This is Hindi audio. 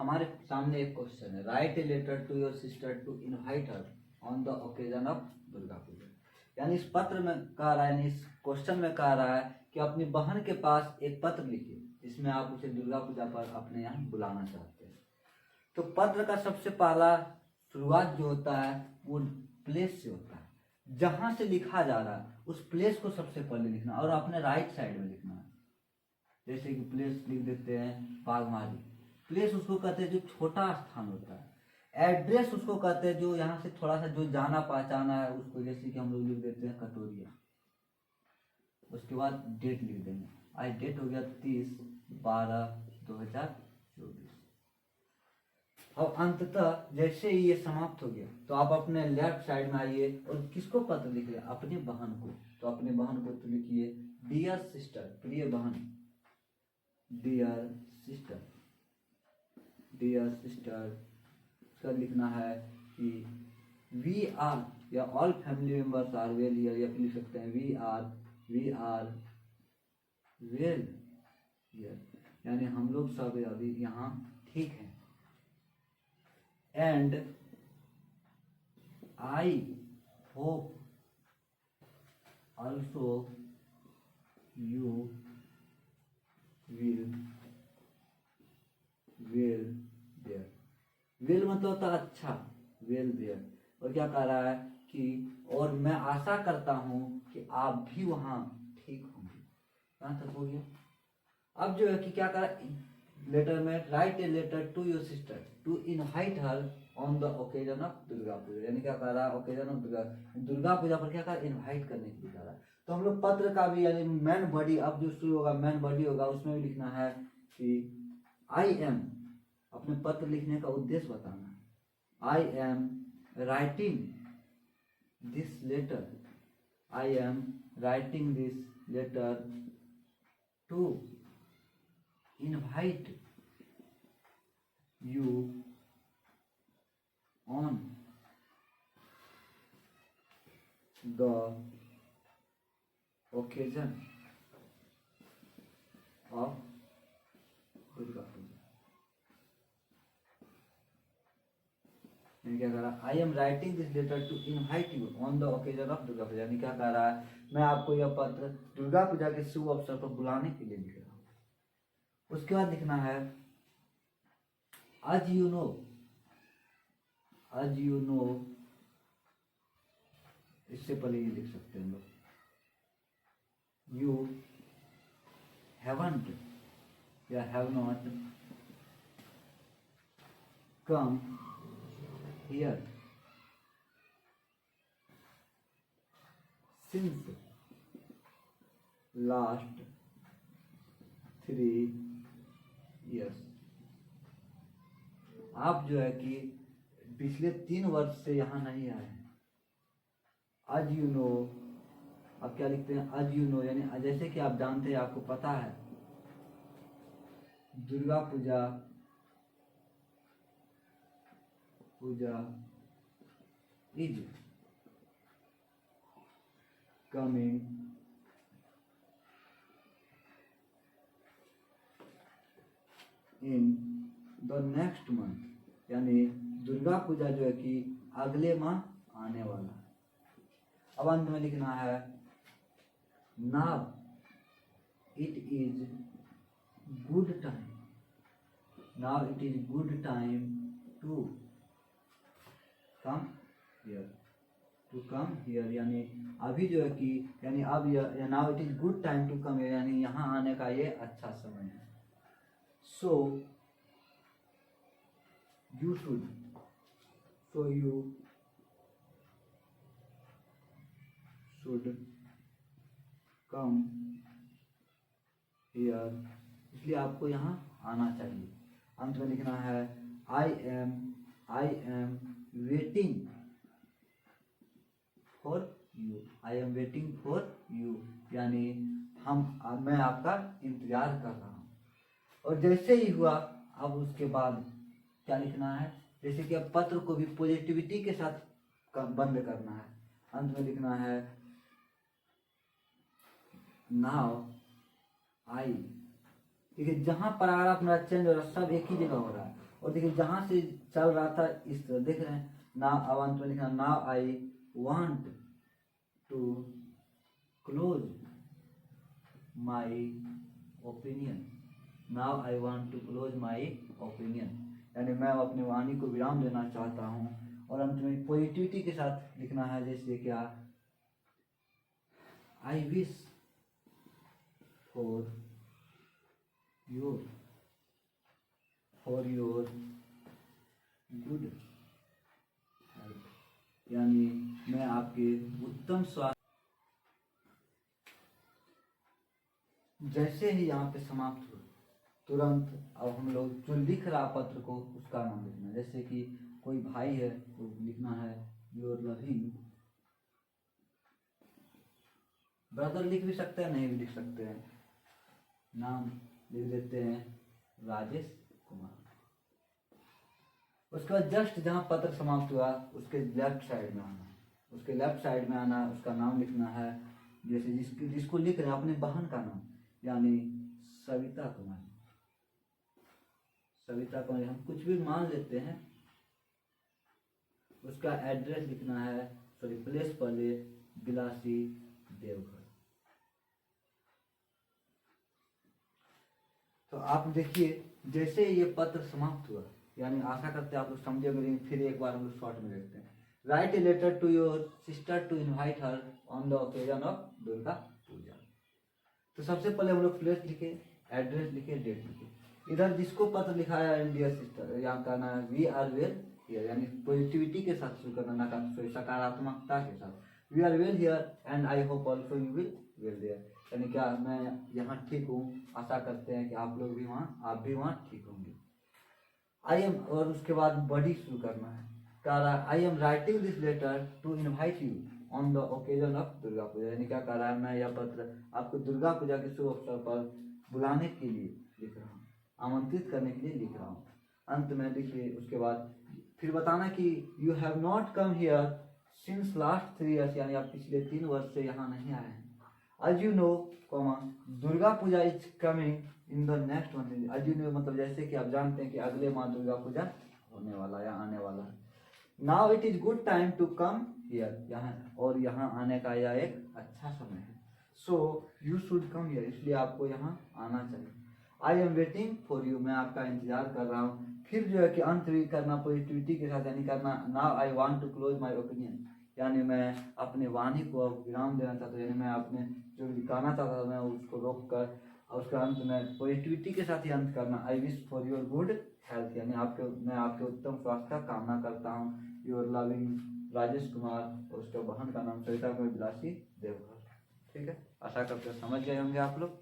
हमारे सामने एक क्वेश्चन है, write a letter to your sister to invite her on the occasion of Durga Puja. यानी इस पत्र में कह रहा है, यानी इस क्वेश्चन में कह रहा है कि अपनी बहन के पास एक पत्र लिखिए जिसमें आप उसे दुर्गा पूजा पर अपने यहाँ बुलाना चाहते हैं। तो पत्र का सबसे पहला शुरुआत जो होता है वो प्लेस से होता है, जहां से लिखा जा रहा है उस प्लेस को सबसे पहले लिखना और अपने राइट साइड में लिखना है। जैसे कि प्लेस लिख देते हैं बागमारी। प्लेस उसको कहते हैं जो छोटा स्थान होता है। एड्रेस उसको कहते हैं जो यहाँ से थोड़ा सा जो जाना पहचाना है उसको, जैसे कि हम लोग लिख देते हैं कटोरिया। उसके बाद डेट लिख देंगे, आज डेट हो गया 30/12/2024। और अंततः जैसे ही ये समाप्त हो गया तो आप अपने लेफ्ट साइड में आइए और किसको पत्र लिख रहे हैं? अपनी बहन को। तो अपनी बहन को तो लिखिए डियर सिस्टर, प्रिय बहन, डियर सिस्टर, डियर सिस्टर। उसका लिखना है कि वी आर या all family members are well here, या फिर लिख सकते हैं वी आर वेल हियर, यानी हम लोग सब अभी यहाँ ठीक हैं। And I hope also you will well there. Well मतलब होता है अच्छा, वेल देयर। और क्या कह रहा है कि और मैं आशा करता हूं कि आप भी वहां ठीक होंगे। कहां तक हो गया? अब जो है कि क्या करा, लेटर में write a letter to your sister to invite her on the occasion of Durga Puja. यानी क्या कह रहा है, ओकेजन ऑफ दुर्गा पूजा पर क्या कर इनवाइट करने के लिए कह रहा है। तो हम लोग पत्र का भी यानी मेन बॉडी, अब जो शुरू होगा मेन बॉडी होगा, उसमें भी लिखना है कि आई एम, अपने पत्र लिखने का उद्देश्य बताना है। I am writing this letter, I am writing this letter to invite you on the occasion of Durga Puja. क्या कह रहा है, I am writing this letter to invite you on the occasion of Durga Puja. यानी क्या कह रहा है, मैं आपको यह पत्र दुर्गा पूजा के शुभ अवसर पर बुलाने के लिए लिख रहा हूँ। उसके बाद लिखना है as you know, इससे पहले ये लिख सकते हैं लोग, you haven't या have not come here since last 3 years। आप जो है कि पिछले 3 वर्ष से यहाँ नहीं आए हैं। आज यू नो, अब क्या लिखते हैं, आज यू नो यानी जैसे कि आप जानते हैं, आपको पता है Durga Puja is coming in the next month, यानी दुर्गा पूजा जो है कि अगले माह आने वाला है। अब अंत में लिखना है now it is good time, now it is good time to come here, to come here, यानी अभी जो है कि यानी अब now it is good time to come here, यानी यहाँ आने का ये अच्छा समय है। So you should come here, इसलिए आपको यहाँ आना चाहिए। अंत में लिखना है I am waiting for you, I am waiting for you, यानी मैं आपका इंतजार कर रहा हूँ। और जैसे ही हुआ अब उसके बाद क्या लिखना है, जैसे कि अब पत्र को भी पॉजिटिविटी के साथ बंद करना है। अंत में लिखना है नाउ आई, देखिए जहां पैराग्राफ मेरा चेंज हो रहा है सब एक ही जगह हो रहा है। और देखिए जहाँ से चल रहा था इस तरह देख रहे हैं। नाउ आई वांट में लिखना now I want to close my opinion. Now I want to close my opinion, यानी मैं अपनी वाणी को विराम देना चाहता हूँ। और अंत में पॉजिटिविटी के साथ लिखना है, जैसे क्या I wish for your good health, यानी मैं आपके उत्तम स्वास्थ्य। जैसे ही यहाँ पे समाप्त हुआ तुरंत अब हम लोग जो लिख रहा पत्र को उसका नाम लिखना। जैसे कि कोई भाई है तो लिखना है योर लविंग ब्रदर, लिख भी सकते हैं नहीं भी लिख सकते हैं। नाम लिख देते हैं राजेश कुमार। उसके बाद जस्ट जहाँ पत्र समाप्त हुआ उसके लेफ्ट साइड में आना, उसका नाम लिखना है। जैसे जिसको लिख रहे हैं अपने बहन का नाम, यानी सविता कुमारी। हम कुछ भी मान लेते हैं। उसका एड्रेस लिखना है, प्लेस पहले बिलासी देवघर। तो आप देखिए जैसे ये पत्र समाप्त हुआ, यानी आशा करते हैं आप लोग समझे होंगे, फिर एक बार हम लोग शॉर्ट में देखते हैं। Write a letter to your sister to invite her on the occasion of Durga Puja. तो सबसे पहले हम लोग प्लेस लिखे, एड्रेस लिखे, डेट लिखे। इधर जिसको पत्र लिखा है डियर सिस्टर, यहाँ कहना है वी आर वेल हियर, यानी पॉजिटिविटी के साथ शुरू करना, सकारात्मकता के साथ। We are well here and I hope also you will well there, यानी क्या मैं यहाँ ठीक हूँ, आशा करते हैं कि आप लोग भी आप भी वहाँ ठीक होंगे। आई एम, और उसके बाद बॉडी शुरू करना है। कह रहा है I am writing this letter to invite you on the occasion of Durga Puja, यानी क्या कह रहा है मैं यह पत्र आपको दुर्गा पूजा के शुभ अवसर पर बुलाने के लिए लिख रहा हूँ, आमंत्रित करने के लिए लिख रहा हूँ। अंत में लिखिए उसके बाद फिर बताना कि you have not come here since last 3 years, यानी आप पिछले 3 वर्ष से यहाँ नहीं आए हैं। As you know, Durga Puja is coming in the next month. as you know मतलब जैसे कि आप जानते हैं कि अगले माह दुर्गा पूजा होने वाला है या आने वाला है। Now it is good time to come here, यहाँ और यहाँ आने का यह एक अच्छा समय है। So you should come here, इसलिए आपको यहाँ आना चाहिए। I am waiting for you, मैं आपका इंतजार कर रहा हूँ। फिर जो है कि अंत भी करना पॉजिटिविटी के साथ, यानी करना now I want to close my opinion, यानी मैं अपने वाणी को अब विराम देना चाहता हूँ, यानी मैं अपने जो कहना चाहता था मैं उसको रोक कर, और उसका अंत में पॉजिटिविटी के साथ ही अंत करना। I wish for your good health, यानी मैं आपके उत्तम स्वास्थ्य का कामना करता हूँ। योर लविंग राजेश कुमार, और उसके बहन का नाम सविता कुमारी बिलासी देवघर। ठीक है, आशा करते समझ गए होंगे आप लोग।